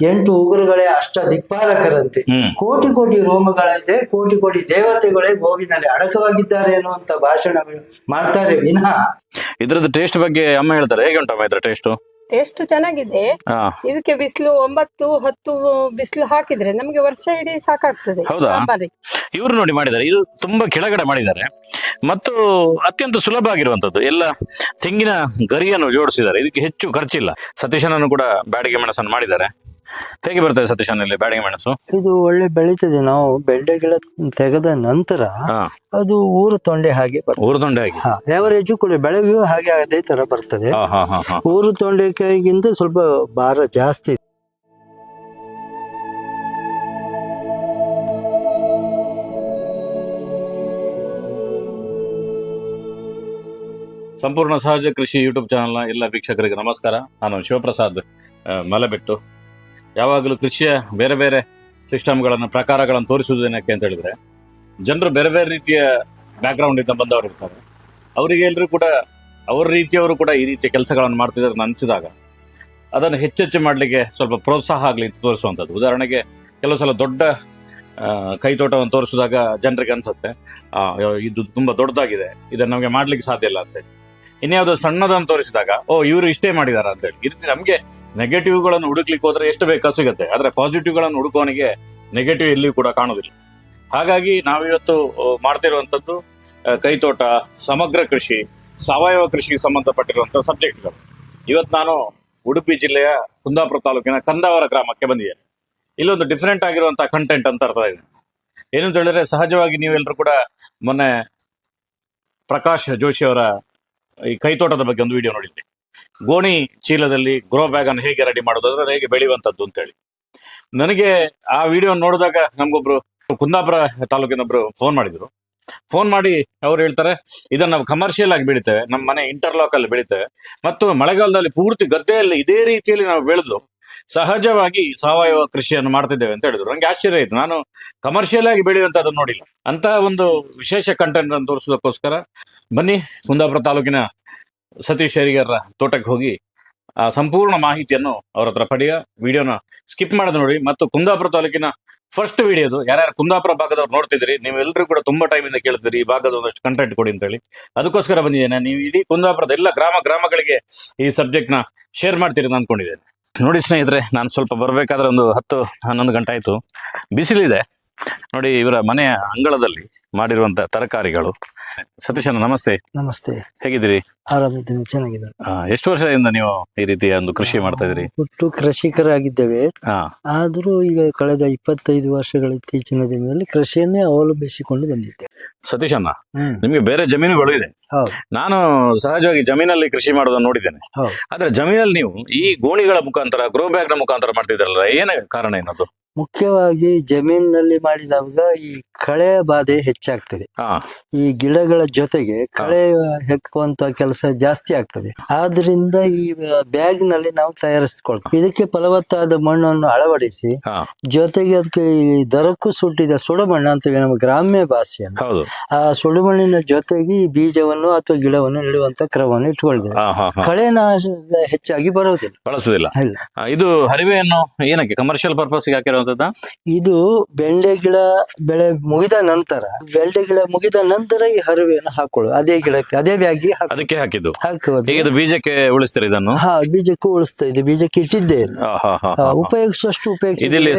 8 ಉಗುರುಗಳೇ ಅಷ್ಟ ದಿಕ್ಪಾಲಕರಂತೆ. ಕೋಟಿ ಕೋಟಿ ರೋಮಗಳಿದೆ, ಕೋಟಿ ಕೋಟಿ ದೇವತೆಗಳೇ ಗೋವಿನಲ್ಲಿ ಅಡಕವಾಗಿದ್ದಾರೆ ಅನ್ನುವಂತ ಭಾಷಣ ಮಾಡ್ತಾರೆ ವಿನಃ ಇದ್ರದ್ದು ಟೇಸ್ಟ್ ಬಗ್ಗೆ ಅಮ್ಮ ಹೇಳ್ತಾರೆ. ಹೇಗೆ ಉಂಟಮ್ಮ ಇದ್ರ ಟೇಸ್ಟ್? ಟೇಸ್ಟ್ ಚೆನ್ನಾಗಿದೆ. ಇದಕ್ಕೆ ಬಿಸಿಲು 9-10 ಬಿಸಿಲು ಹಾಕಿದ್ರೆ ನಮಗೆ ವರ್ಷ ಇಡೀ ಸಾಕಾಗ್ತದೆ. ಹೌದಾ? ಸಾಂಬಾರಿ ಇವರು ನೋಡಿ ಮಾಡಿದ್ದಾರೆ, ಇದು ತುಂಬಾ ಕೆಳಗಡೆ ಮಾಡಿದ್ದಾರೆ ಮತ್ತು ಅತ್ಯಂತ ಸುಲಭ ಆಗಿರುವಂತದ್ದು. ಎಲ್ಲ ತೆಂಗಿನ ಗರಿಯನ್ನು ಜೋಡಿಸಿದ್ದಾರೆ, ಇದಕ್ಕೆ ಹೆಚ್ಚು ಖರ್ಚಿಲ್ಲ. ಸತೀಶನನ್ನು ಕೂಡ ಬ್ಯಾಡಿಗೆ ಮೆಣಸನ್ನು ಮಾಡಿದ್ದಾರೆ. ಹೇಗೆ ಬರ್ತದೆ ಸತೀಶನಲ್ಲಿ ಬ್ಯಾಡಿಗೆ ಮೆಣಸು? ಇದು ಒಳ್ಳೆ ಬೆಳೀತದೆ. ನಾವು ಬೆಂಡೆ ಗಿಡ ತೆಗೆದ ನಂತರ ಅದು ಊರು ತೊಂಡೆ ಹಾಗೆ ಊರು ತೊಂಡೆ ಹಾಗೆ ಎವರೇಜ್ ಕೂಡ ಬೆಳಗ್ಗೆಯೂ ಹಾಗೆ ಅದೇ ತರ ಬರ್ತದೆ. ಊರು ತೊಂಡೆಕಾಯಿಗಿಂತ ಸ್ವಲ್ಪ ಭಾರ ಜಾಸ್ತಿ. ಸಂಪೂರ್ಣ ಸಹಜ ಕೃಷಿ ಯೂಟ್ಯೂಬ್ ಚಾನಲ್ನ ಎಲ್ಲ ವೀಕ್ಷಕರಿಗೆ ನಮಸ್ಕಾರ. ನಾನು ಶಿವಪ್ರಸಾದ್ ಮಲೆಬೆಟ್ಟು. ಯಾವಾಗಲೂ ಕೃಷಿಯ ಬೇರೆ ಬೇರೆ ಸಿಸ್ಟಮ್ಗಳನ್ನು, ಪ್ರಕಾರಗಳನ್ನು ತೋರಿಸುವುದೇನಕ್ಕೆ ಅಂತ ಹೇಳಿದ್ರೆ, ಜನರು ಬೇರೆ ಬೇರೆ ರೀತಿಯ ಬ್ಯಾಕ್ಗ್ರೌಂಡ್ ಇಂದ ಬಂದವರು ಇರ್ತಾರೆ. ಅವರಿಗೆ ಎಲ್ಲರೂ ಕೂಡ ಅವ್ರ ರೀತಿಯವರು ಕೂಡ ಈ ರೀತಿಯ ಕೆಲಸಗಳನ್ನು ಮಾಡ್ತಿದ್ದಾರೆ ಅನಿಸಿದಾಗ ಅದನ್ನು ಹೆಚ್ಚೆಚ್ಚು ಮಾಡಲಿಕ್ಕೆ ಸ್ವಲ್ಪ ಪ್ರೋತ್ಸಾಹ ಆಗಲಿ ಅಂತ ತೋರಿಸುವಂಥದ್ದು. ಉದಾಹರಣೆಗೆ ಕೆಲವು ಸಲ ದೊಡ್ಡ ಕೈತೋಟವನ್ನು ತೋರಿಸಿದಾಗ ಜನರಿಗೆ ಅನ್ಸುತ್ತೆ ಇದು ತುಂಬ ದೊಡ್ಡದಾಗಿದೆ, ಇದನ್ನು ನಮಗೆ ಮಾಡ್ಲಿಕ್ಕೆ ಸಾಧ್ಯ ಇಲ್ಲ ಅಂತೇಳಿ. ಇನ್ಯಾವುದೋ ಸಣ್ಣದನ್ನು ತೋರಿಸಿದಾಗ ಇವರು ಇಷ್ಟೇ ಮಾಡಿದಾರ ಅಂತೇಳಿ. ಈ ರೀತಿ ನಮಗೆ ನೆಗೆಟಿವ್ಗಳನ್ನು ಹುಡುಕ್ಲಿಕ್ಕೆ ಹೋದ್ರೆ ಎಷ್ಟು ಬೇಕೋ ಸಿಗುತ್ತೆ, ಆದರೆ ಪಾಸಿಟಿವ್ಗಳನ್ನು ಹುಡುಕೋನಿಗೆ ನೆಗೆಟಿವ್ ಎಲ್ಲಿಯೂ ಕೂಡ ಕಾಣೋದಿಲ್ಲ. ಹಾಗಾಗಿ ನಾವಿವತ್ತು ಮಾಡ್ತಿರುವಂಥದ್ದು ಕೈತೋಟ, ಸಮಗ್ರ ಕೃಷಿ, ಸಾವಯವ ಕೃಷಿಗೆ ಸಂಬಂಧಪಟ್ಟಿರುವಂಥ ಸಬ್ಜೆಕ್ಟ್ಗಳು. ಇವತ್ತು ನಾನು ಉಡುಪಿ ಜಿಲ್ಲೆಯ ಕುಂದಾಪುರ ತಾಲೂಕಿನ ಕಂದಾವರ ಗ್ರಾಮಕ್ಕೆ ಬಂದಿದ್ದೇನೆ. ಇಲ್ಲೊಂದು ಡಿಫ್ರೆಂಟ್ ಆಗಿರುವಂಥ ಕಂಟೆಂಟ್ ಅಂತ ಅರ್ಥ ಇದೆ. ಏನಂತ ಹೇಳಿದ್ರೆ, ಸಹಜವಾಗಿ ನೀವೆಲ್ಲರೂ ಕೂಡ ಮೊನ್ನೆ ಪ್ರಕಾಶ್ ಜೋಶಿ ಅವರ ಈ ಕೈತೋಟದ ಬಗ್ಗೆ ಒಂದು ವಿಡಿಯೋ ನೋಡಿದ್ದೆ. ಗೋಣಿ ಚೀಲದಲ್ಲಿ ಗ್ರೋ ಬ್ಯಾಗ್ ಅನ್ನು ಹೇಗೆ ರೆಡಿ ಮಾಡೋದು, ಅದರ ಹೇಗೆ ಬೆಳೆಯುವಂಥದ್ದು ಅಂತೇಳಿ. ನನಗೆ ಆ ವಿಡಿಯೋ ನೋಡಿದಾಗ ನಮಗೊಬ್ರು ಕುಂದಾಪುರ ತಾಲೂಕಿನೊಬ್ರು ಫೋನ್ ಮಾಡಿ ಅವ್ರು ಹೇಳ್ತಾರೆ, ಇದನ್ನ ನಾವು ಕಮರ್ಷಿಯಲ್ ಆಗಿ ಬೆಳಿತೇವೆ, ನಮ್ಮ ಮನೆ ಇಂಟರ್ಲಾಕ್ ಅಲ್ಲಿ ಬೆಳಿತೇವೆ, ಮತ್ತು ಮಳೆಗಾಲದಲ್ಲಿ ಪೂರ್ತಿ ಗದ್ದೆಯಲ್ಲಿ ಇದೇ ರೀತಿಯಲ್ಲಿ ನಾವು ಬೆಳೆದು ಸಹಜವಾಗಿ ಸಾವಯವ ಕೃಷಿಯನ್ನು ಮಾಡ್ತಿದ್ದೇವೆ ಅಂತ ಹೇಳಿದ್ರು. ನಂಗೆ ಆಶ್ಚರ್ಯ ಆಯ್ತು. ನಾನು ಕಮರ್ಷಿಯಲ್ ಆಗಿ ಬೆಳೆಯುವಂಥದ್ದನ್ನು ನೋಡಿಲ್ಲ. ಅಂತ ಒಂದು ವಿಶೇಷ ಕಂಟೆಂಟ್ ಅನ್ನು ತೋರಿಸೋದಕ್ಕೋಸ್ಕರ ಬನ್ನಿ ಕುಂದಾಪುರ ತಾಲೂಕಿನ ಸತೀಶ್ ಶೇರಿಗರ ತೋಟಕ್ಕೆ ಹೋಗಿ ಆ ಸಂಪೂರ್ಣ ಮಾಹಿತಿಯನ್ನು ಅವ್ರ ಹತ್ರ ಪಡೆಯ. ವಿಡಿಯೋನ ಸ್ಕಿಪ್ ಮಾಡೋದು ನೋಡಿ. ಮತ್ತು ಕುಂದಾಪುರ ತಾಲೂಕಿನ ಫಸ್ಟ್ ವಿಡಿಯೋದು ಯಾರ್ಯಾರು ಕುಂದಾಪುರ ಭಾಗದವ್ರು ನೋಡ್ತಿದ್ರಿ, ನೀವೆಲ್ಲರೂ ಕೂಡ ತುಂಬಾ ಟೈಮಿಂದ ಕೇಳ್ತೀರಿ ಈ ಭಾಗದ ಒಂದಷ್ಟು ಕಂಟೆಂಟ್ ಕೊಡಿ ಅಂತ ಹೇಳಿ. ಅದಕ್ಕೋಸ್ಕರ ಬಂದಿದ್ದೇನೆ. ನೀವು ಇಡೀ ಕುಂದಾಪುರದ ಎಲ್ಲ ಗ್ರಾಮಗಳಿಗೆ ಈ ಸಬ್ಜೆಕ್ಟ್ ನ ಶೇರ್ ಮಾಡ್ತೀರಿ ಅಂತ ಅನ್ಕೊಂಡಿದ್ದೇನೆ. ನೋಡಿ ಸ್ನೇಹಿತರೆ, ನಾನು ಸ್ವಲ್ಪ ಬರಬೇಕಾದ್ರೆ ಒಂದು 10-11 ಗಂಟೆ ಆಯ್ತು. ಬಿಸಿಲಿದೆ ನೋಡಿ. ಇವರ ಮನೆಯ ಅಂಗಳದಲ್ಲಿ ಮಾಡಿರುವಂತ ತರಕಾರಿಗಳು. ಸತೀಶನ ನಮಸ್ತೆ. ನಮಸ್ತೆ. ಹೇಗಿದ್ದೀರಿ? ಆರಾಮಿದ್ದೇನೆ, ಚೆನ್ನಾಗಿದ್ದೇನೆ. ಎಷ್ಟು ವರ್ಷದಿಂದ ನೀವು ಈ ರೀತಿಯ ಒಂದು ಕೃಷಿ ಮಾಡ್ತಾ ಇದ್ದೀರಿ? ಹುಟ್ಟು ಕೃಷಿಕರಾಗಿದ್ದೇವೆ. ಆದ್ರೂ ಈಗ ಕಳೆದ 25 ವರ್ಷಗಳ ಇತ್ತೀಚಿನ ದಿನದಲ್ಲಿ ಕೃಷಿಯನ್ನೇ ಅವಲಂಬಿಸಿಕೊಂಡು ಬಂದಿದ್ದೆ. ಸತೀಶನ್ನ, ನಿಮ್ಗೆ ಬೇರೆ ಜಮೀನುಗಳು ಇದೆ. ನಾನು ಸಹಜವಾಗಿ ಜಮೀನಲ್ಲಿ ಕೃಷಿ ಮಾಡೋದನ್ನ ನೋಡಿದ್ದೇನೆ. ಆದ್ರೆ ಜಮೀನಲ್ಲಿ ನೀವು ಈ ಗೋಣಿಗಳ ಮುಖಾಂತರ, ಗ್ರೋ ಬ್ಯಾಗ್ ನ ಮುಖಾಂತರ ಮಾಡ್ತಿದ್ರಲ್ಲ, ಏನೇ ಕಾರಣ ಏನದು? ಮುಖ್ಯವಾಗಿ ಜಮೀನಿನಲ್ಲಿ ಮಾಡಿದಾಗ ಈ ಕಳೆ ಬಾಧೆ ಹೆಚ್ಚಾಗ್ತದೆ. ಈ ಗಿಡಗಳ ಜೊತೆಗೆ ಕಳೆ ಹೆಕ್ಕುವಂತ ಕೆಲಸ ಜಾಸ್ತಿ ಆಗ್ತದೆ. ಆದ್ರಿಂದ ಈ ಬ್ಯಾಗ್ ನಲ್ಲಿ ನಾವು ತಯಾರಿಸಿಕೊಳ್ತೀವಿ. ಇದಕ್ಕೆ ಫಲವತ್ತಾದ ಮಣ್ಣನ್ನು ಅಳವಡಿಸಿ, ಜೊತೆಗೆ ಅದಕ್ಕೆ ದರಕ್ಕೂ ಸುಟ್ಟಿದ ಸುಡುಮಣ್ಣು ಅಂತೀವಿ ನಮ್ಮ ಗ್ರಾಮ್ಯ ಭಾಷೆಯನ್ನು. ಆ ಸುಡುಮಣ್ಣಿನ ಜೊತೆಗೆ ಈ ಬೀಜವನ್ನು ಅಥವಾ ಗಿಡವನ್ನು ನೆಡುವಂತ ಕ್ರಮವನ್ನು ಇಟ್ಕೊಳ್ತೇವೆ. ಕಳೆನಾಶ ಹೆಚ್ಚಾಗಿ ಬಳಸುವುದಿಲ್ಲ. ಇದು ಹರಿವೆಯನ್ನು ಏನಕ್ಕೆ ಕಮರ್ಷಿಯಲ್ ಪರ್ಪಸ್ ಹಾಕಿರೋ? ಇದು ಬೆಂಡೆ ಗಿಡ ಬೆಳೆ ಮುಗಿದ ನಂತರ ಈ ಹರಿವೆಯನ್ನು ಹಾಕೊಳ್ಳು. ಅದೇ ಗಿಡಕ್ಕೆ, ಅದೇ ಬ್ಯಾಗಿ ಅದಕ್ಕೆ ಹಾಕಿದ್ದು ಬೀಜಕ್ಕೆ ಉಳಿಸ್ತಾರೆ ಇದನ್ನು. ಬೀಜಕ್ಕೂ ಉಳಿಸ್ತಾ ಇದೆ, ಬೀಜಕ್ಕೆ ಇಟ್ಟಿದ್ದೆ. ಉಪಯೋಗಿಸುವಷ್ಟು ಉಪಯೋಗಿಸಿ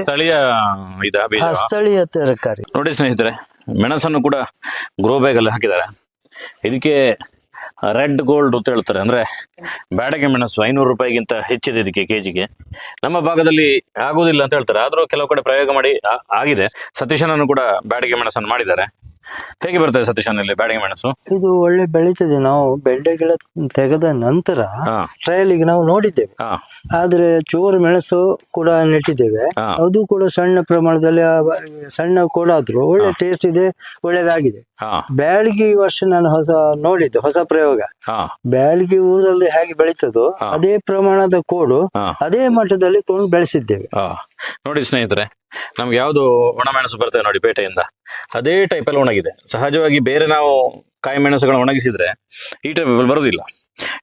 ಸ್ಥಳೀಯ ತರಕಾರಿ. ನೋಡಿ ಸ್ನೇಹಿತರೆ, ಮೆಣಸನ್ನು ಕೂಡ ಗ್ರೋ ಬ್ಯಾಗ್ ಅಲ್ಲಿ ಹಾಕಿದ್ದಾರೆ. ಇದಕ್ಕೆ ರೆಡ್ ಗೋಲ್ಡ್ ಅಂತ ಹೇಳ್ತಾರೆ. ಅಂದ್ರೆ ಬ್ಯಾಡಗೆ ಮೆಣಸು 500 ರೂಪಾಯಿಗಿಂತ ಹೆಚ್ಚಿದೆ ಇದಕ್ಕೆ ಕೆಜಿಗೆ. ನಮ್ಮ ಭಾಗದಲ್ಲಿ ಆಗುದಿಲ್ಲ ಅಂತ ಹೇಳ್ತಾರೆ, ಆದ್ರೂ ಕೆಲವು ಕಡೆ ಪ್ರಯೋಗ ಮಾಡಿ ಆಗಿದೆ. ಸತೀಶನನ್ನು ಕೂಡ ಬ್ಯಾಡಗೆ ಮೆಣಸನ್ನು ಮಾಡಿದ್ದಾರೆ. ಹೇಗೆ ಬರ್ತದೆ ಸತೀಶನಲ್ಲಿ ಬ್ಯಾಡಗೆ ಮೆಣಸು? ಇದು ಒಳ್ಳೆ ಬೆಳೀತದೆ. ನಾವು ಬೆಂಡೆ ಗಿಡ ತೆಗೆದ ನಂತರ ಟ್ರಯಲಿಗೆ ನಾವು ನೋಡಿದ್ದೇವೆ. ಆದ್ರೆ ಚೂರು ಮೆಣಸು ಕೂಡ ನೆಟ್ಟಿದ್ದೇವೆ. ಅದು ಕೂಡ ಸಣ್ಣ ಪ್ರಮಾಣದಲ್ಲಿ, ಸಣ್ಣ ಕೂಡ ಆದ್ರೂ ಒಳ್ಳೆ ಟೇಸ್ಟ್ ಇದೆ, ಒಳ್ಳೇದಾಗಿದೆ. ಬ್ಯಾಡಗಿ ಈ ವರ್ಷ ನಾನು ನೋಡಿದ್ದೆ ಹೊಸ ಪ್ರಯೋಗ. ಬ್ಯಾಡಗಿ ಊರಲ್ಲಿ ಹೇಗೆ ಬೆಳೀತದೋ ಅದೇ ಪ್ರಮಾಣದ ಕೋಡು ಅದೇ ಮಟ್ಟದಲ್ಲಿ ಕೊಂಡು ಬೆಳೆಸಿದ್ದೇವೆ. ನೋಡಿ ಸ್ನೇಹಿತರೆ, ನಮ್ಗೆ ಯಾವ್ದು ಒಣಮೆಣಸು ಬರ್ತೇವೆ ನೋಡಿ ಪೇಟೆಯಿಂದ, ಅದೇ ಟೈಪಲ್ಲಿ ಒಣಗಿದೆ. ಸಹಜವಾಗಿ ಬೇರೆ ನಾವು ಕಾಯಿ ಮೆಣಸುಗಳನ್ನ ಒಣಗಿಸಿದ್ರೆ ಈ ಟೈಪ್ ಬರುದಿಲ್ಲ.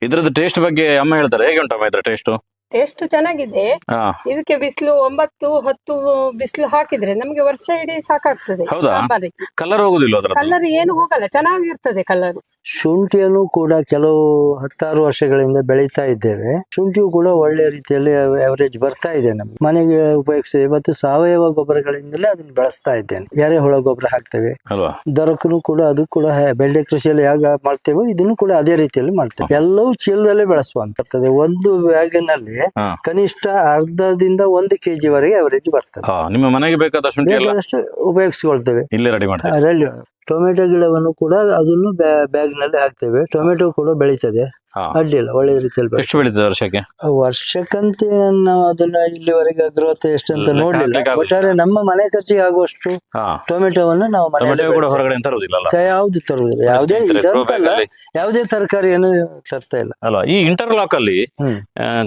ಇದ್ರದ್ದು ಟೇಸ್ಟ್ ಬಗ್ಗೆ ಅಮ್ಮ ಹೇಳ್ತಾರೆ. ಹೇಗೆ ಉಂಟಮ್ಮ ಇದ್ರ ಟೇಸ್ಟ್? ಟೇಸ್ಟ್ ಚೆನ್ನಾಗಿದೆ. ಹಾ ಇದಕ್ಕೆ ಬಿಸಿಲು 9-10 ಬಿಸಿಲು ಹಾಕಿದ್ರೆ ನಮ್ಗೆ ವರ್ಷ ಇಡೀ ಸಾಕಾಗ್ತದೆ. ಹೌದಾ? ಸಾಂಬಾರಿಗೆ ಕಲರ್ ಹೋಗುದಿಲ್ಲ ಅದ್ರ ಕಲರ್ ಏನು ಹೋಗಲ್ಲ, ಚೆನ್ನಾಗಿರ್ತದೆ ಕಲರ್. ಶುಂಠಿಯನ್ನು ಕೂಡ ಕೆಲವು 10-6 ವರ್ಷಗಳಿಂದ ಬೆಳೀತಾ ಇದ್ದೇವೆ. ಶುಂಠಿಯು ಕೂಡ ಒಳ್ಳೆ ರೀತಿಯಲ್ಲಿ ಅವರೇಜ್ ಬರ್ತಾ ಇದೆ. ನಮ್ಗೆ ಮನೆಗೆ ಉಪಯೋಗಿಸ್ತೇವೆ. ಮತ್ತು ಸಾವಯವ ಗೊಬ್ಬರಗಳಿಂದಲೇ ಅದನ್ನ ಬೆಳೆಸ್ತಾ ಇದ್ದೇನೆ. ಎರೆಹುಳ ಗೊಬ್ಬರ ಹಾಕ್ತೇವೆ ಅಲ್ವಾ? ದೊರಕನು ಕೂಡ ಅದು ಕೂಡ ಬೆಂಡೆ ಕೃಷಿಯಲ್ಲಿ ಹೇಗೆ ಮಾಡ್ತೇವೆ ಇದನ್ನು ಕೂಡ ಅದೇ ರೀತಿಯಲ್ಲಿ ಮಾಡ್ತೇವೆ. ಎಲ್ಲವೂ ಚೀಲದಲ್ಲೇ ಬೆಳೆಸುವಂತದ್ದು. ಒಂದು ಬ್ಯಾಗಿನಲ್ಲಿ ಕನಿಷ್ಠ ಅರ್ಧದಿಂದ 1 kg ವರೆಗೆ ಅವರೇಜ್ ಬರ್ತದೆ. ನಿಮ್ಮ ಮನೆಗೆ ಬೇಕಾದ ಶುಂಠಿ ಎಲ್ಲ ಬೇಕಾದಷ್ಟು ಉಪಯೋಗಿಸಿಕೊಳ್ತೇವೆ. ಇಲ್ಲೇ ರೆಡಿ ಮಾಡ್ತೇವೆ. ಟೊಮೆಟೊ ಗಿಡವನ್ನು ಕೂಡ ಅದನ್ನು ಬ್ಯಾಗ್ ನಲ್ಲಿ ಹಾಕ್ತೇವೆ. ಟೊಮೆಟೊ ಕೂಡ ಬೆಳೀತದೆ, ಅಡ್ಡಿಲ್ಲ, ಒಳ್ಳೆ ರೀತಿಯಲ್ಲಿ ಎಷ್ಟು ಬೆಳೀತದೆ ವರ್ಷಕ್ಕೆ? ವರ್ಷಕ್ಕಂತೆ ನಾವು ಅದನ್ನ ಇಲ್ಲಿವರೆಗೆ ಗ್ರೋತ್ ಎಷ್ಟಂತ ನೋಡ್ಲಿಲ್ಲ. ಒಟ್ಟಾರೆ ನಮ್ಮ ಮನೆ ಖರ್ಚಿಗೆ ಆಗುವಷ್ಟು ಟೊಮೆಟೊವನ್ನು ನಾವು ಮನೆಯಲ್ಲಿ ಹೊರಗಡೆ ತರುವುದಿಲ್ಲ. ಯಾವ್ದು ತರುವುದಿಲ್ಲ, ಯಾವುದೇ ಇದಂತಲ್ಲ, ಯಾವುದೇ ತರಕಾರಿಯನ್ನು ತರ್ತಾ ಇಲ್ಲ. ಅಲ್ಲ, ಈ ಇಂಟರ್ಲಾಕ್ ಅಲ್ಲಿ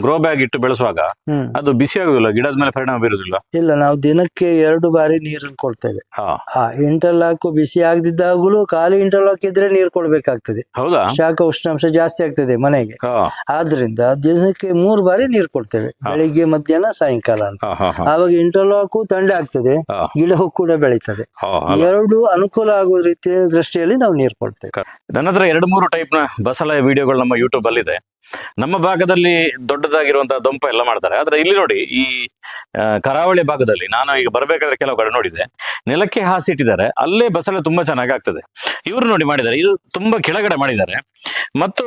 ಗ್ರೋ ಬ್ಯಾಗ್ ಇಟ್ಟು ಬೆಳೆಸುವಾಗ ಅದು ಬಿಸಿ ಆಗುದಿಲ್ಲ, ಗಿಡದ ಮೇಲೆ ಪರಿಣಾಮ ಬೀರುದಿಲ್ಲ? ಇಲ್ಲ, ನಾವು ದಿನಕ್ಕೆ 2 ಬಾರಿ ನೀರನ್ನು ಕೊಡ್ತೇವೆ. ಇಂಟರ್ಲಾಕ್ ಬಿಸಿ ಆಗದಿದ್ದಾಗಲೂ ಖಾಲಿ ಇಂಟರ್ಲಾಕ್ ಇದ್ರೆ ನೀರು ಕೊಡ್ಬೇಕಾಗ್ತದೆ. ಹೌದಾ? ಶಾಖ ಉಷ್ಣಾಂಶ ಜಾಸ್ತಿ ಆಗ್ತದೆ ಮನೆಗೆ. ಆದ್ರಿಂದ ದಿನಕ್ಕೆ 3 ಬಾರಿ ನೀರು ಕೊಡ್ತೇವೆ, ಬೆಳಿಗ್ಗೆ ಮಧ್ಯಾಹ್ನ ಸಾಯಂಕಾಲ ಅಂತ. ಆವಾಗ ಇಂಟರ್ಲಾಕು ತಂಡೆ ಆಗ್ತದೆ, ಗಿಡವೂ ಕೂಡ ಬೆಳೀತದೆ. ಎರಡು ಅನುಕೂಲ ಆಗುವ ರೀತಿಯ ದೃಷ್ಟಿಯಲ್ಲಿ ನಾವು ನೀರು ಕೊಡ್ತೇವೆ. ನನ್ನ ಹತ್ರ 2-3 ಟೈಪ್ ನ ಬಸಳೆ ವಿಡಿಯೋಗಳು ನಮ್ಮ ಯೂಟ್ಯೂಬ್ ಅಲ್ಲಿ ಇದೆ. ನಮ್ಮ ಭಾಗದಲ್ಲಿ ದೊಡ್ಡದಾಗಿರುವಂತಹ ದೊಂಪ ಎಲ್ಲ ಮಾಡ್ತಾರೆ. ಆದ್ರೆ ಇಲ್ಲಿ ನೋಡಿ, ಈ ಕರಾವಳಿ ಭಾಗದಲ್ಲಿ ನಾನು ಈಗ ಬರ್ಬೇಕಾದ್ರೆ ಕೆಲವು ಕಡೆ ನೋಡಿದೆ, ನೆಲಕ್ಕೆ ಹಾಸಿ ಇಟ್ಟಿದ್ದಾರೆ, ಅಲ್ಲೇ ಬಸಳೆ ತುಂಬಾ ಚೆನ್ನಾಗಿ ಆಗ್ತದೆ. ಇವರು ನೋಡಿ ಮಾಡಿದ್ದಾರೆ, ಇದು ತುಂಬಾ ಕೆಳಗಡೆ ಮಾಡಿದ್ದಾರೆ ಮತ್ತು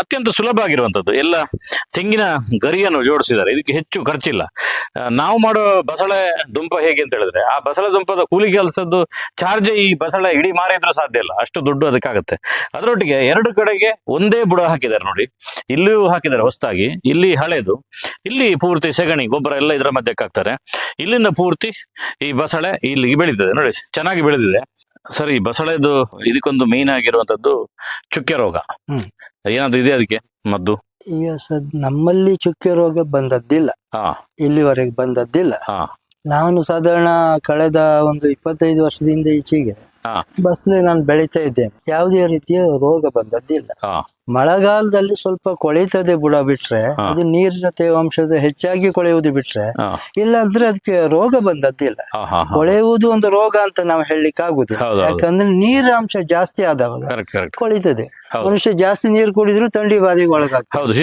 ಅತ್ಯಂತ ಸುಲಭ ಆಗಿರುವಂತದ್ದು. ಎಲ್ಲ ತೆಂಗಿನ ಗರಿಯನ್ನು ಜೋಡಿಸಿದ್ದಾರೆ, ಇದಕ್ಕೆ ಹೆಚ್ಚು ಖರ್ಚಿಲ್ಲ. ನಾವು ಮಾಡೋ ಬಸಳೆ ದುಂಪ ಹೇಗೆ ಅಂತ ಹೇಳಿದ್ರೆ, ಆ ಬಸಳೆ ದುಂಪದ ಕೂಲಿ ಕೆಲಸದ್ದು ಚಾರ್ಜ್ ಈ ಬಸಳೆ ಇಡೀ ಮಾರಿದ್ರೂ ಸಾಧ್ಯ ಇಲ್ಲ, ಅಷ್ಟು ದುಡ್ಡು ಅದಕ್ಕಾಗತ್ತೆ. ಅದರೊಟ್ಟಿಗೆ 2 ಕಡೆಗೆ ಒಂದೇ ಬುಡ ಹಾಕಿದ್ದಾರೆ ನೋಡಿ, ಇಲ್ಲಿಯೂ ಹಾಕಿದ್ದಾರೆ ಹೊಸದಾಗಿ, ಇಲ್ಲಿ ಹಳೇದು, ಇಲ್ಲಿ ಪೂರ್ತಿ ಸೆಗಣಿ ಗೊಬ್ಬರ ಎಲ್ಲ ಇದರ ಮಧ್ಯಕ್ಕೆ ಹಾಕ್ತಾರೆ. ಇಲ್ಲಿಂದ ಪೂರ್ತಿ ಈ ಬಸಳೆ ಇಲ್ಲಿ ಬೆಳೀತದೆ ನೋಡಿ, ಚೆನ್ನಾಗಿ ಬೆಳೆದಿದೆ. ಸರಿ, ಬಸಳೆದು ಇದಕ್ಕೊಂದು ಮೇನ್ ಆಗಿರುವಂತದ್ದು ಚುಕ್ಕೆ ರೋಗ, ಏನಾದ್ರು ಇದೆ ಅದಕ್ಕೆ ಮದ್ದು? ಈಗ ನಮ್ಮಲ್ಲಿ ಚುಕ್ಕೆ ರೋಗ ಬಂದದ್ದಿಲ್ಲ, ಇಲ್ಲಿವರೆಗೆ ಬಂದದ್ದಿಲ್ಲ. ನಾನು ಸಾಧಾರಣ ಕಳೆದ ಒಂದು 25 ವರ್ಷದಿಂದ ಈಚೆಗೆ ಬಸಳೆ ನಾನು ಬೆಳೀತಾ ಇದ್ದೇನೆ, ಯಾವುದೇ ರೀತಿಯ ರೋಗ ಬಂದದ್ದಿಲ್ಲ. ಮಳೆಗಾಲದಲ್ಲಿ ಸ್ವಲ್ಪ ಕೊಳೆಯುತ್ತದೆ ಬುಡ ಬಿಟ್ರೆ, ಅದು ನೀರಿನ ತೇವಾಂಶದ ಹೆಚ್ಚಾಗಿ ಕೊಳೆಯುವುದು ಬಿಟ್ರೆ, ಇಲ್ಲ ಅಂದ್ರೆ ಅದಕ್ಕೆ ರೋಗ ಬಂದದ್ದಿಲ್ಲ. ಕೊಳೆಯುವುದು ಒಂದು ರೋಗ ಅಂತ ನಾವು ಹೇಳಲಿಕ್ಕೆ ಆಗುದಿಲ್ಲ, ಯಾಕಂದ್ರೆ ನೀರಾಂಶ ಜಾಸ್ತಿ ಆದವಾಗ ಕೊಳಿತದೆ. ಮನುಷ್ಯ ಜಾಸ್ತಿ ನೀರು ಕುಡಿದ್ರು ಥಂಡಿ ಬಾಧೆಗೆ ಒಳಗಾಗ್ತದೆ.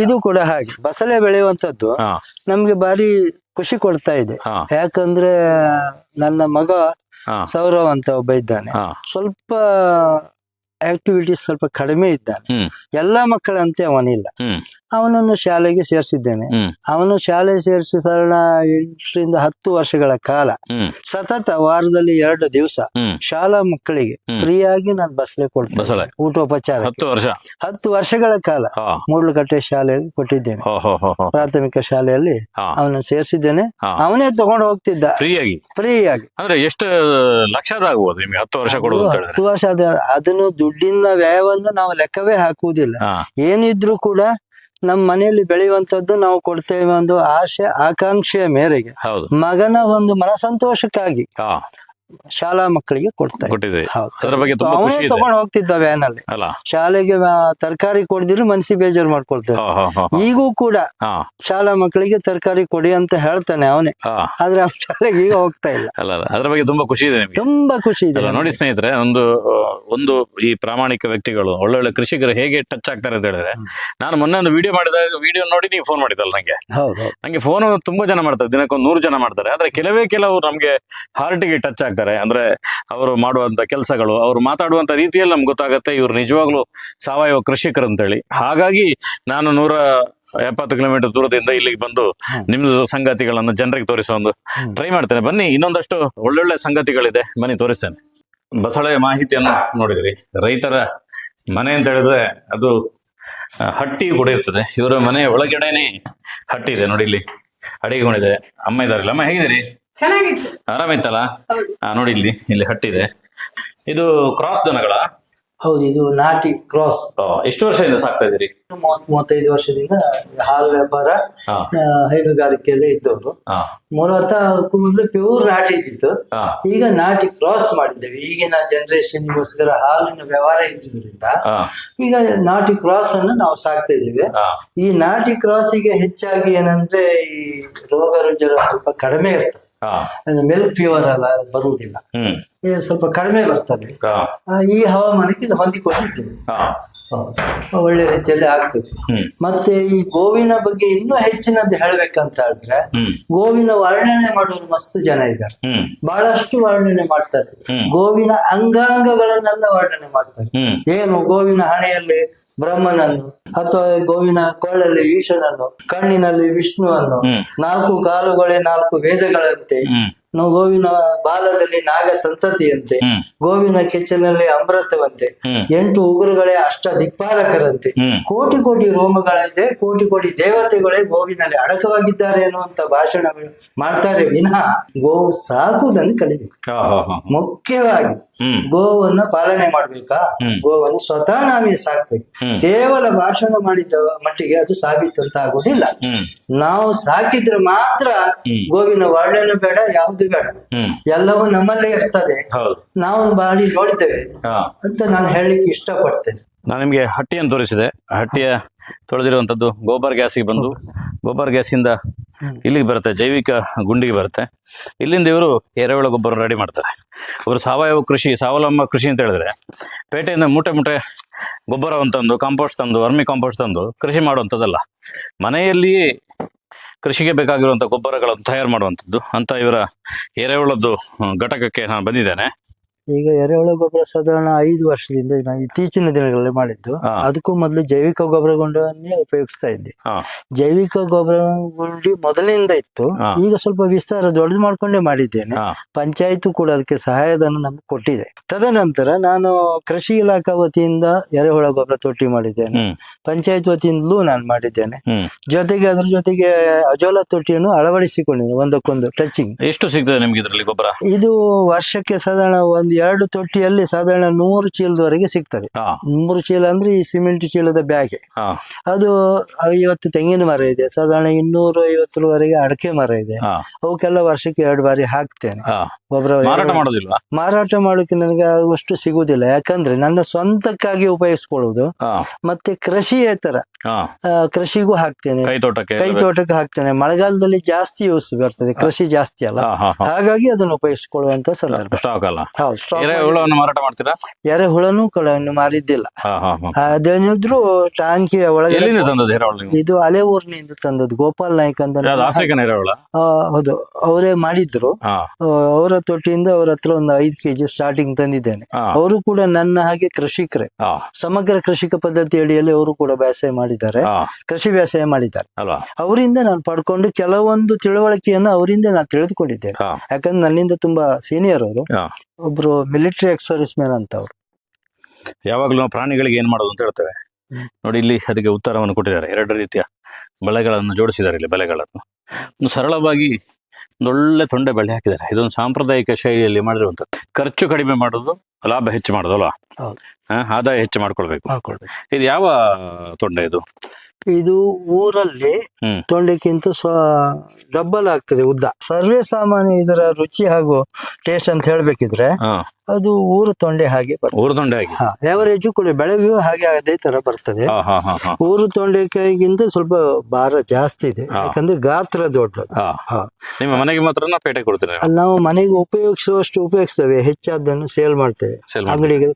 ಇದು ಕೂಡ ಹಾಗೆ. ಬಸಳೆ ಬೆಳೆಯುವಂತದ್ದು ನಮ್ಗೆ ಬಾರಿ ಖುಷಿ ಕೊಡ್ತಾ ಇದೆ. ಯಾಕಂದ್ರೆ ನನ್ನ ಮಗ ಸೌರವ್ ಅಂತ ಒಬ್ಬ ಇದ್ದಾನೆ, ಸ್ವಲ್ಪ ಆಕ್ಟಿವಿಟೀಸ್ ಸ್ವಲ್ಪ ಕಡಿಮೆ ಇದ್ದಾನೆ. ಎಲ್ಲಾ ಮಕ್ಕಳಂತೆ ಅವನಿಲ್ಲ. ಅವನನ್ನು ಶಾಲೆಗೆ ಸೇರಿಸಿದ್ದೇನೆ. ಅವನು ಶಾಲೆ ಸೇರಿಸಿ ಸಾಧಾರಣ 8-10 ವರ್ಷಗಳ ಕಾಲ ಸತತ ವಾರದಲ್ಲಿ 2 ದಿವಸ ಶಾಲಾ ಮಕ್ಕಳಿಗೆ ಫ್ರೀಯಾಗಿ ನಾನು ಬಸಳೆ ಕೊಡ್ತೇನೆ, ಊಟೋಪಚಾರ. 10 ವರ್ಷಗಳ ಕಾಲ ಮೂಡ್ಲಕಟ್ಟೆ ಶಾಲೆಯಲ್ಲಿ ಕೊಟ್ಟಿದ್ದೇನೆ, ಪ್ರಾಥಮಿಕ ಶಾಲೆಯಲ್ಲಿ ಅವನನ್ನು ಸೇರಿಸಿದ್ದೇನೆ. ಅವನೇ ತಗೊಂಡು ಹೋಗ್ತಿದ್ದ ಫ್ರೀಯಾಗಿ. ಅಂದ್ರೆ ಎಷ್ಟು ಲಕ್ಷದಾಗಬಹುದು ನಿಮ್ಗೆ 10 ವರ್ಷ ಕೊಡುವುದು? 10 ವರ್ಷ ಅದನ್ನು ದುಡ್ಡಿನ ವ್ಯಯವನ್ನು ನಾವು ಲೆಕ್ಕವೇ ಹಾಕುವುದಿಲ್ಲ. ಏನಿದ್ರು ಕೂಡ ನಮ್ಮ ಮನೆಯಲ್ಲಿ ಬೆಳೆಯುವಂತದ್ದು ನಾವು ಕೊಡ್ತೇವೆ, ಒಂದು ಆಶೆ ಆಕಾಂಕ್ಷೆಯ ಮೇರೆಗೆ, ಮಗನ ಒಂದು ಮನಸಂತೋಷಕ್ಕಾಗಿ ಶಾಲಾ ಮಕ್ಕಳಿಗೆ ಕೊಡ್ತೇವೆ. ಅವನೇ ತಗೊಂಡು ಹೋಗ್ತಿದ್ದ ವ್ಯಾನ್ ಅಲ್ಲಿ ಶಾಲೆಗೆ. ತರಕಾರಿ ಕೊಡಿದ್ರು ಮನಸ್ಸಿ ಬೇಜಾರು ಮಾಡ್ಕೊಳ್ತೇವೆ. ಈಗೂ ಕೂಡ ಶಾಲಾ ಮಕ್ಕಳಿಗೆ ತರಕಾರಿ ಕೊಡಿ ಅಂತ ಹೇಳ್ತಾನೆ ಅವನೇ, ಆದ್ರೆ ಅವ್ನ ಶಾಲೆಗೆ ಈಗ ಹೋಗ್ತಾ ಇಲ್ಲ. ಅದ್ರ ಬಗ್ಗೆ ತುಂಬಾ ಖುಷಿ ಇದೆ, ತುಂಬಾ ಖುಷಿ ಇದೆ. ನೋಡಿ ಸ್ನೇಹಿತರೆ, ಒಂದು ಈ ಪ್ರಾಮಾಣಿಕ ವ್ಯಕ್ತಿಗಳು, ಒಳ್ಳೊಳ್ಳೆ ಕೃಷಿಕರು ಹೇಗೆ ಟಚ್ ಆಗ್ತಾರೆ ಅಂತ ಹೇಳಿದ್ರೆ, ನಾನು ಮೊನ್ನೆ ಒಂದು ವಿಡಿಯೋ ನೋಡಿ ನೀವು ಫೋನ್ ಮಾಡಿದಲ್ಲ ನಂಗೆ ಫೋನ್ ತುಂಬಾ ಜನ ಮಾಡ್ತಾರೆ, ದಿನಕ್ಕೊಂದು 100 ಜನ ಮಾಡ್ತಾರೆ. ಆದ್ರೆ ಕೆಲವು ನಮ್ಗೆ ಹಾರ್ಟಿಗೆ ಟಚ್ ಆಗ್ತಾರೆ. ಅಂದ್ರೆ ಅವರು ಮಾಡುವಂತ ಕೆಲಸಗಳು, ಅವರು ಮಾತಾಡುವಂತ ರೀತಿಯಲ್ಲಿ ನಮ್ಗೆ ಗೊತ್ತಾಗತ್ತೆ ಇವ್ರು ನಿಜವಾಗ್ಲೂ ಸಾವಯವ ಕೃಷಿಕರು ಅಂತೇಳಿ. ಹಾಗಾಗಿ ನಾನು 170 ಕಿಲೋಮೀಟರ್ ದೂರದಿಂದ ಇಲ್ಲಿಗೆ ಬಂದು ನಿಮ್ದು ಸಂಗತಿಗಳನ್ನು ಜನರಿಗೆ ತೋರಿಸೋ ಒಂದು ಟ್ರೈ ಮಾಡ್ತೇನೆ. ಬನ್ನಿ, ಇನ್ನೊಂದಷ್ಟು ಒಳ್ಳೊಳ್ಳೆ ಸಂಗತಿಗಳಿದೆ, ಬನ್ನಿ ತೋರಿಸ್ತೇನೆ. ಬಸಳೆಯ ಮಾಹಿತಿಯನ್ನು ನೋಡಿದ್ರಿ. ರೈತರ ಮನೆ ಅಂತ ಹೇಳಿದ್ರೆ ಅದು ಹಟ್ಟಿ ಕೂಡ ಇರ್ತದೆ. ಇವರ ಮನೆ ಒಳಗಡೆನೆ ಹಟ್ಟಿ ಇದೆ ನೋಡಿ, ಇಲ್ಲಿ ಅಡಿಗೆ ಮನೆ, ಅಮ್ಮ ಇದಾರಲ್ಲ. ಅಮ್ಮ ಹೇಗಿದ್ದೀರಿ? ಚೆನ್ನಾಗಿತ್ತು, ಆರಾಮಿತ್ತಲ್ಲ? ನೋಡಿ ಇಲ್ಲಿ ಹಟ್ಟಿದೆ. ಇದು ಕ್ರಾಸ್ ದನಗಳ? ಹೌದು, ಇದು ನಾಟಿ ಕ್ರಾಸ್. ಎಷ್ಟು ವರ್ಷದಿಂದ ಸಾಕ್ತಾ ಇದ್ದೀರಿ? 35 ವರ್ಷದಿಂದ ಹಾಲು ವ್ಯಾಪಾರ, ಹೈನುಗಾರಿಕೆಯಲ್ಲಿ ಇದ್ದವರು. ಮೂಲತಃ ಮೊದಲು ಪ್ಯೂರ್ ನಾಟಿ ಇದ್ದಿತ್ತು, ಈಗ ನಾಟಿ ಕ್ರಾಸ್ ಮಾಡಿದ್ದೇವೆ. ಈಗಿನ ಜನರೇಷನ್ಗೋಸ್ಕರ ಹಾಲಿನ ವ್ಯವಹಾರ ಇದ್ದಿದ್ರಿಂದ ಈಗ ನಾಟಿ ಕ್ರಾಸ್ ಅನ್ನು ನಾವು ಸಾಕ್ತಾ ಇದ್ದೇವೆ. ಈ ನಾಟಿ ಕ್ರಾಸಿಗೆ ಹೆಚ್ಚಾಗಿ ಏನಂದ್ರೆ ಈ ರೋಗ ರುಜಿನ ಸ್ವಲ್ಪ ಕಡಿಮೆ ಇರ್ತದೆ. ಮಿಲ್ಕ್ ಫೀವರ್ ಅಲ್ಲ ಬರುವುದಿಲ್ಲ, ಸ್ವಲ್ಪ ಕಡಿಮೆ ಬರ್ತದೆ. ಈ ಹವಾಮಾನಕ್ಕೆ ಇದು ಹೊಂದಿಕೊಂಡಿದ್ದೇವೆ, ಒಳ್ಳೆ ರೀತಿಯಲ್ಲಿ ಆಗ್ತದೆ. ಮತ್ತೆ ಈ ಗೋವಿನ ಬಗ್ಗೆ ಇನ್ನೂ ಹೆಚ್ಚಿನದ್ದು ಹೇಳ್ಬೇಕಂತ ಹೇಳಿದ್ರೆ, ಗೋವಿನ ವರ್ಣನೆ ಮಾಡೋರು ಮಸ್ತ್ ಜನ ಇದ್ದಾರೆ, ಬಹಳಷ್ಟು ವರ್ಣನೆ ಮಾಡ್ತಾರೆ. ಗೋವಿನ ಅಂಗಾಂಗಗಳನ್ನೆಲ್ಲ ವರ್ಣನೆ ಮಾಡ್ತಾರೆ. ಏನು ಗೋವಿನ ಹಣೆಯಲ್ಲಿ ಬ್ರಹ್ಮನನ್ನು, ಅಥವಾ ಗೋವಿನ ಕೊಳ್ಳಲ್ಲಿ ಈಶನನ್ನು, ಕಣ್ಣಿನಲ್ಲಿ ವಿಷ್ಣುವನ್ನು, 4 ಕಾಲುಗಳೇ 4 ವೇದಗಳಂತೆ, ಗೋವಿನ ಬಾಲದಲ್ಲಿ ನಾಗ ಸಂತತಿಯಂತೆ, ಗೋವಿನ ಕೆಚ್ಚನಲ್ಲಿ ಅಮೃತವಂತೆ, 8 ಉಗುರುಗಳೇ ಅಷ್ಟ ದಿಕ್ಪಾಲಕರಂತೆ, ಕೋಟಿ ಕೋಟಿ ರೋಮಗಳಿದೆ, ಕೋಟಿ ಕೋಟಿ ದೇವತೆಗಳೇ ಗೋವಿನಲ್ಲಿ ಅಡಕವಾಗಿದ್ದಾರೆ ಅನ್ನುವಂತ ಭಾಷಣಗಳು ಮಾಡ್ತಾರೆ ವಿನಃ ಗೋವು ಸಾಕುವುದನ್ನು ಕಲಿಬೇಕು. ಮುಖ್ಯವಾಗಿ ಗೋವನ್ನ ಪಾಲನೆ ಮಾಡ್ಬೇಕಾ, ಗೋವನ್ನು ಸ್ವತಃ ನಾವೇ ಸಾಕ್ಬೇಕು. ಕೇವಲ ಭಾಷಣ ಮಾಡಿದ ಮಟ್ಟಿಗೆ ಅದು ಸಾಬೀತು ಅಂತ ಆಗುದಿಲ್ಲ. ನಾವು ಸಾಕಿದ್ರೆ ಮಾತ್ರ ಗೋವಿನ ವರ್ಣನೆ ಬೇಡ, ಯಾವುದು ಬೇಡ, ಎಲ್ಲವೂ ನಮ್ಮಲ್ಲೇ ಇರ್ತದೆ, ನಾವು ಮಾಡಿ ನೋಡಿದ್ದೇವೆ ಅಂತ ನಾನು ಹೇಳಲಿಕ್ಕೆ ಇಷ್ಟಪಡ್ತೇನೆ. ನಾನು ನಿಮ್ಗೆ ಹಟ್ಟಿಯನ್ನು ತೋರಿಸಿದೆ. ಹಟ್ಟಿಯ ತೊಳೆದಿರುವಂತದ್ದು ಗೋಬರ್ ಗ್ಯಾಸಿಗೆ ಬಂದು, ಗೋಬರ್ ಗ್ಯಾಸಿಂದ ಇಲ್ಲಿಗೆ ಬರುತ್ತೆ, ಜೈವಿಕ ಗುಂಡಿಗೆ ಬರುತ್ತೆ. ಇಲ್ಲಿಂದ ಇವರು ಎರೆಹುಳ ಗೊಬ್ಬರ ರೆಡಿ ಮಾಡ್ತಾರೆ. ಅವರು ಸಾವಯವ ಕೃಷಿ, ಸ್ವಾವಲಂಬ ಕೃಷಿ ಅಂತ ಹೇಳಿದ್ರೆ ಪೇಟೆಯಿಂದ ಮೂಟೆ ಗೊಬ್ಬರವನ್ನು ತಂದು, ಕಾಂಪೋಸ್ಟ್ ತಂದು, ವರ್ಮಿ ಕಾಂಪೋಸ್ಟ್ ತಂದು ಕೃಷಿ ಮಾಡುವಂಥದ್ದಲ್ಲ, ಮನೆಯಲ್ಲಿಯೇ ಕೃಷಿಗೆ ಬೇಕಾಗಿರುವಂಥ ಗೊಬ್ಬರಗಳನ್ನು ತಯಾರು ಮಾಡುವಂಥದ್ದು ಅಂತ ಇವರ ಎರೆಹುಳದ್ದು ಘಟಕಕ್ಕೆ ನಾನು ಬಂದಿದ್ದೇನೆ. ಈಗ ಎರೆಹುಳ ಗೊಬ್ಬರ ಸಾಧಾರಣ 5 ವರ್ಷದಿಂದ ನಾನು ಇತ್ತೀಚಿನ ದಿನಗಳಲ್ಲಿ ಮಾಡಿದ್ದು. ಅದಕ್ಕೂ ಮೊದಲು ಜೈವಿಕ ಗೊಬ್ಬರ ಗುಂಡನ್ನೇ ಉಪಯೋಗಿಸ್ತಾ ಇದ್ದೆ. ಜೈವಿಕ ಗೊಬ್ಬರ ಗುಂಡಿ ಮೊದಲಿನಿಂದ ಇತ್ತು, ಈಗ ಸ್ವಲ್ಪ ವಿಸ್ತಾರ ದೊಡ್ಡದು ಮಾಡ್ಕೊಂಡೇ ಮಾಡಿದ್ದೇನೆ. ಪಂಚಾಯತ್ ಕೂಡ ಅದಕ್ಕೆ ಸಹಾಯಧನ ನಮ್ಗೆ ಕೊಟ್ಟಿದೆ. ತದನಂತರ ನಾನು ಕೃಷಿ ಇಲಾಖಾ ವತಿಯಿಂದ ಎರೆಹುಳ ಗೊಬ್ಬರ ತೊಟ್ಟಿ ಮಾಡಿದ್ದೇನೆ, ಪಂಚಾಯತ್ ವತಿಯಿಂದಲೂ ನಾನು ಮಾಡಿದ್ದೇನೆ. ಜೊತೆಗೆ ಅದ್ರ ಜೊತೆಗೆ ಅಜೋಲಾ ತೊಟ್ಟಿಯನ್ನು ಅಳವಡಿಸಿಕೊಂಡಿದ್ದೇನೆ, ಒಂದಕ್ಕೊಂದು ಟಚಿಂಗ್. ಎಷ್ಟು ಸಿಗ್ತದೆ ನಿಮ್ಗೆ ಇದರಲ್ಲಿ ಗೊಬ್ಬರ? ಇದು ವರ್ಷಕ್ಕೆ ಸಾಧಾರಣ 2 ತೊಟ್ಟಿಯಲ್ಲಿ ಸಾಧಾರಣ 100 ಚೀಲದವರೆಗೆ ಸಿಗ್ತದೆ. 100 ಚೀಲ ಅಂದ್ರೆ ಈ ಸಿಮೆಂಟ್ ಚೀಲದ ಬ್ಯಾಗೆ. ಅದು 50 ತೆಂಗಿನ ಮರ ಇದೆ, ಸಾಧಾರಣ 250ವರೆಗೆ ಅಡಕೆ ಮರ ಇದೆ. ಅವಕ್ಕೆಲ್ಲ ವರ್ಷಕ್ಕೆ 2 ಬಾರಿ ಹಾಕ್ತೇನೆ ಗೊಬ್ಬರ. ಮಾರಾಟ ಮಾಡೋಕೆ ನನಗೆ ಅಷ್ಟು ಸಿಗುವುದಿಲ್ಲ, ಯಾಕಂದ್ರೆ ನನ್ನ ಸ್ವಂತಕ್ಕಾಗಿ ಉಪಯೋಗಿಸ್ಕೊಳ್ಳುವುದು. ಮತ್ತೆ ಕೃಷಿಯೇತರ ಕೃಷಿಗೂ ಹಾಕ್ತೇನೆ, ಕೈ ತೋಟಕ್ಕೆ ಹಾಕ್ತೇನೆ. ಮಳೆಗಾಲದಲ್ಲಿ ಜಾಸ್ತಿ ಯೂಸ್ ಬರ್ತದೆ, ಕೃಷಿ ಜಾಸ್ತಿ ಅಲ್ಲ, ಹಾಗಾಗಿ ಅದನ್ನು ಉಪಯೋಗಿಸಿಕೊಳ್ಳುವಂತ ಸಂದರ್ಭ. ಮಾರಾಟ ಮಾಡ್ತೀರಾ? ಎರೆಹುಳನು ಕೂಡ ಇನ್ನು ಮಾರಿದ್ದಿಲ್ಲ. ಅದೇನಿದ್ರು ಟಾಂಕಿಯ ಒಳಗೆ. ಇದು ಅಲೆ ಊರಿನಿಂದ ತಂದದ್ದು, ಗೋಪಾಲ್ ನಾಯ್ಕ್ ಅಂತ. ಹೌದು, ಅವರೇ ಮಾಡಿದ್ರು. ಅವರ ತೊಟ್ಟಿಯಿಂದ ಅವ್ರ ಹತ್ರ ಒಂದು 5 kg ಸ್ಟಾರ್ಟಿಂಗ್ ತಂದಿದ್ದೇನೆ. ಅವರು ಕೂಡ ನನ್ನ ಹಾಗೆ ಕೃಷಿಕರೇ, ಸಮಗ್ರ ಕೃಷಿಕ ಪದ್ಧತಿ ಅಡಿಯಲ್ಲಿ ಅವರು ಕೂಡ ಬೇಸಾಯ ಮಾಡಿದ್ದಾರೆ, ಕೃಷಿ ಬೇಸಾಯ ಮಾಡಿದ್ದಾರೆ. ಅವರಿಂದ ನಾನು ಪಡ್ಕೊಂಡು ಕೆಲವೊಂದು ತಿಳುವಳಿಕೆಯನ್ನು ಅವರಿಂದ ನಾನು ತಿಳಿದುಕೊಂಡಿದ್ದೇನೆ. ಯಾಕಂದ್ರೆ ನನ್ನಿಂದ ತುಂಬಾ ಸೀನಿಯರ್ ಅವರು, ಒಬ್ರು ಮಿಲಿಟರಿ ಎಕ್ಸ್ ಸರ್ವಿಸ್ ಮ್ಯಾನ್ ಅಂತ. ಅವರು ಯಾವಾಗ್ಲೂ ನಾವು ಪ್ರಾಣಿಗಳಿಗೆ ಏನ್ ಮಾಡೋದು ಅಂತ ಹೇಳ್ತೇವೆ ನೋಡಿ, ಇಲ್ಲಿ ಅದಕ್ಕೆ ಉತ್ತರವನ್ನು ಕೊಟ್ಟಿದ್ದಾರೆ. 2 ರೀತಿಯ ಬಳೆಗಳನ್ನು ಜೋಡಿಸಿದ್ದಾರೆ. ಇಲ್ಲಿ ಬಳೆಗಳನ್ನು ಒಂದು ಸರಳವಾಗಿ ಒಂದೊಳ್ಳೆ ತೊಂಡೆ ಬಳೆ ಹಾಕಿದ್ದಾರೆ. ಇದೊಂದು ಸಾಂಪ್ರದಾಯಿಕ ಶೈಲಿಯಲ್ಲಿ ಮಾಡಿರುವಂಥದ್ದು. ಖರ್ಚು ಕಡಿಮೆ ಮಾಡೋದು, ಲಾಭ ಹೆಚ್ಚು ಮಾಡೋದು ಅಲ್ವಾ? ಆದಾಯ ಹೆಚ್ಚು ಮಾಡ್ಕೊಳ್ಬೇಕು. ಇದು ಯಾವ ತೊಂಡೆ ಇದು? ಇದು ಊರಲ್ಲಿ ತೊಂಡೆಕ್ಕಿಂತ ಡಬ್ಬಲ್ ಆಗ್ತದೆ ಉದ್ದ. ಸರ್ವೇ ಸಾಮಾನ್ಯ ಇದರ ರುಚಿ ಹಾಗೂ ಟೇಸ್ಟ್ ಅಂತ ಹೇಳ್ಬೇಕಿದ್ರೆ ಅದು ಊರು ತೊಂಡೆ ಹಾಗೆ ಬರ್ತದೆ. ಎವರೇಜು ಕೂಡ ಬೆಳಗ್ಗೆಯೂ ಹಾಗೆ ಅದೇ ತರ ಬರ್ತದೆ. ಊರು ತೊಂಡೆಕಾಯಿಗಿಂತ ಸ್ವಲ್ಪ ಭಾರ ಜಾಸ್ತಿ ಇದೆ, ಯಾಕಂದ್ರೆ ಗಾತ್ರ ದೊಡ್ಡದು. ನಿಮ್ಮ ಮನೆಗೆ ಮಾತ್ರ ಪೇಟೆ ಕೊಡ್ತೇವೆ, ನಾವು ಮನೆಗೆ ಉಪಯೋಗಿಸುವಷ್ಟು ಉಪಯೋಗಿಸ್ತೇವೆ, ಹೆಚ್ಚಾದನ್ನು ಸೇಲ್ ಮಾಡ್ತೇವೆ. ಅಂಗಡಿಗೆ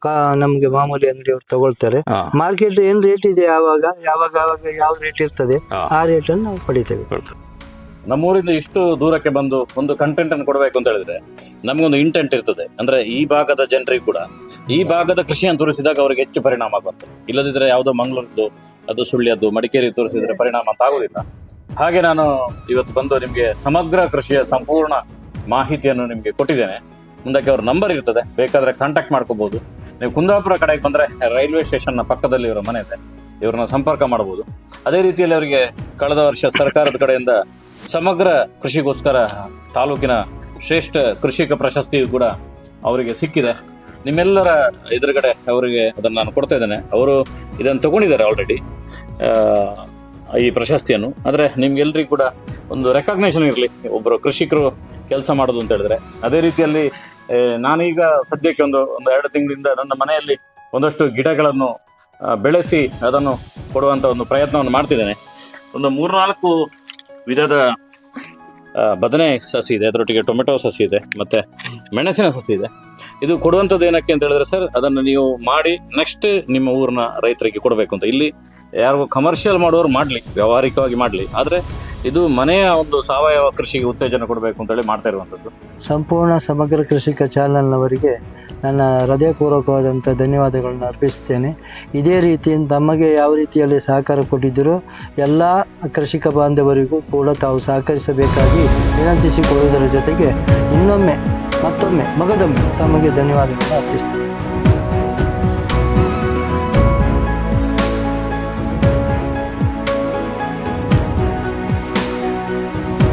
ನಮ್ಗೆ ಮಾಮೂಲಿ ಅಂಗಡಿಯವ್ರು ತಗೊಳ್ತಾರೆ. ಮಾರ್ಕೆಟ್ ಏನ್ ರೇಟ್ ಇದೆ ಯಾವಾಗ ಯಾವ ರೇಟ್ ಇರ್ತದೆ ಆ ರೇಟ್ ಅನ್ನು ನಾವು ಪಡಿತೇವೆ. ನಮ್ಮೂರಿಂದ ಇಷ್ಟು ದೂರಕ್ಕೆ ಬಂದು ಒಂದು ಕಂಟೆಂಟ್ ಅನ್ನು ಕೊಡಬೇಕು ಅಂತ ಹೇಳಿದ್ರೆ ನಮಗೊಂದು ಇಂಟೆಂಟ್ ಇರ್ತದೆ. ಅಂದ್ರೆ ಈ ಭಾಗದ ಜನರಿಗೆ ಕೂಡ ಈ ಭಾಗದ ಕೃಷಿಯನ್ನು ತೋರಿಸಿದಾಗ ಅವರಿಗೆ ಹೆಚ್ಚು ಪರಿಣಾಮ ಆಗುತ್ತೆ. ಇಲ್ಲದಿದ್ರೆ ಯಾವುದೋ ಮಂಗಳೂರದ್ದು, ಅದು ಸುಳ್ಯದ್ದು, ಮಡಿಕೇರಿ ತೋರಿಸಿದ್ರೆ ಪರಿಣಾಮ ಅಂತ ಆಗುದಿಲ್ಲ. ಹಾಗೆ ನಾನು ಇವತ್ತು ಬಂದು ನಿಮ್ಗೆ ಸಮಗ್ರ ಕೃಷಿಯ ಸಂಪೂರ್ಣ ಮಾಹಿತಿಯನ್ನು ನಿಮ್ಗೆ ಕೊಟ್ಟಿದ್ದೇನೆ. ಮುಂದಕ್ಕೆ ಅವ್ರ ನಂಬರ್ ಇರ್ತದೆ, ಬೇಕಾದ್ರೆ ಕಾಂಟ್ಯಾಕ್ಟ್ ಮಾಡ್ಕೋಬಹುದು. ನೀವು ಕುಂದಾಪುರ ಕಡೆಗೆ ಬಂದ್ರೆ ರೈಲ್ವೆ ಸ್ಟೇಷನ್ ನ ಪಕ್ಕದಲ್ಲಿ ಇವರ ಮನೆ ಇದೆ, ಇವ್ರನ್ನ ಸಂಪರ್ಕ ಮಾಡಬಹುದು. ಅದೇ ರೀತಿಯಲ್ಲಿ ಅವರಿಗೆ ಕಳೆದ ವರ್ಷ ಸರ್ಕಾರದ ಕಡೆಯಿಂದ ಸಮಗ್ರ ಕೃಷಿಗೋಸ್ಕರ ತಾಲೂಕಿನ ಶ್ರೇಷ್ಠ ಕೃಷಿಕ ಪ್ರಶಸ್ತಿಯು ಕೂಡ ಅವರಿಗೆ ಸಿಕ್ಕಿದೆ. ನಿಮ್ಮೆಲ್ಲರ ಎದುರುಗಡೆ ಅವರಿಗೆ ಅದನ್ನು ನಾನು ಕೊಡ್ತಾ ಇದ್ದೇನೆ. ಅವರು ಇದನ್ನು ತಗೊಂಡಿದ್ದಾರೆ ಆಲ್ರೆಡಿ ಈ ಪ್ರಶಸ್ತಿಯನ್ನು. ಆದರೆ ನಿಮ್ಗೆಲ್ರಿಗೂ ಕೂಡ ಒಂದು ರೆಕಗ್ನೇಷನ್ ಇರಲಿ, ಒಬ್ಬರು ಕೃಷಿಕರು ಕೆಲಸ ಮಾಡೋದು ಅಂತ ಹೇಳಿದ್ರೆ. ಅದೇ ರೀತಿಯಲ್ಲಿ ನಾನೀಗ ಸದ್ಯಕ್ಕೆ ಒಂದು 2 ತಿಂಗಳಿಂದ ನನ್ನ ಮನೆಯಲ್ಲಿ ಒಂದಷ್ಟು ಗಿಡಗಳನ್ನು ಬೆಳೆಸಿ ಅದನ್ನು ಕೊಡುವಂಥ ಒಂದು ಪ್ರಯತ್ನವನ್ನು ಮಾಡ್ತಿದ್ದೇನೆ. ಒಂದು 3-4 ವಿಧದ ಬದನೆ ಸಸಿ ಇದೆ, ಅದರೊಟ್ಟಿಗೆ ಟೊಮೆಟೊ ಸಸಿ ಇದೆ, ಮತ್ತು ಮೆಣಸಿನ ಸಸಿ ಇದೆ. ಇದು ಕೊಡುವಂಥದ್ದು ಏನಕ್ಕೆ ಅಂತ ಹೇಳಿದ್ರೆ ಸರ್, ಅದನ್ನು ನೀವು ಮಾಡಿ ನೆಕ್ಸ್ಟ್ ನಿಮ್ಮ ಊರಿನ ರೈತರಿಗೆ ಕೊಡಬೇಕು ಅಂತ. ಇಲ್ಲಿ ಯಾರಿಗೂ ಕಮರ್ಷಿಯಲ್ ಮಾಡೋರು ಮಾಡಲಿ, ವ್ಯಾವಹಾರಿಕವಾಗಿ ಮಾಡಲಿ, ಆದರೆ ಇದು ಮನೆಯ ಒಂದು ಸಾವಯವ ಕೃಷಿಗೆ ಉತ್ತೇಜನ ಕೊಡಬೇಕು ಅಂತೇಳಿ ಮಾಡ್ತಾ ಇರುವಂಥದ್ದು. ಸಂಪೂರ್ಣ ಸಮಗ್ರ ಕೃಷಿಕ ಚಾನಲ್ನವರಿಗೆ ನನ್ನ ಹೃದಯಪೂರ್ವಕವಾದಂಥ ಧನ್ಯವಾದಗಳನ್ನು ಅರ್ಪಿಸ್ತೇನೆ. ಇದೇ ರೀತಿ ತಮಗೆ ಯಾವ ರೀತಿಯಲ್ಲಿ ಸಹಕಾರ ಕೊಟ್ಟಿದ್ದೀರೋ ಎಲ್ಲ ಕೃಷಿಕ ಬಾಂಧವರಿಗೂ ಕೂಡ ತಾವು ಸಹಕರಿಸಬೇಕಾಗಿ ವಿನಂತಿಸಿಕೊಳ್ಳುವುದರ ಜೊತೆಗೆ ಮತ್ತೊಮ್ಮೆ ಮಗದೊಮ್ಮೆ ತಮಗೆ ಧನ್ಯವಾದಗಳನ್ನು ಅರ್ಪಿಸ್ತೇನೆ.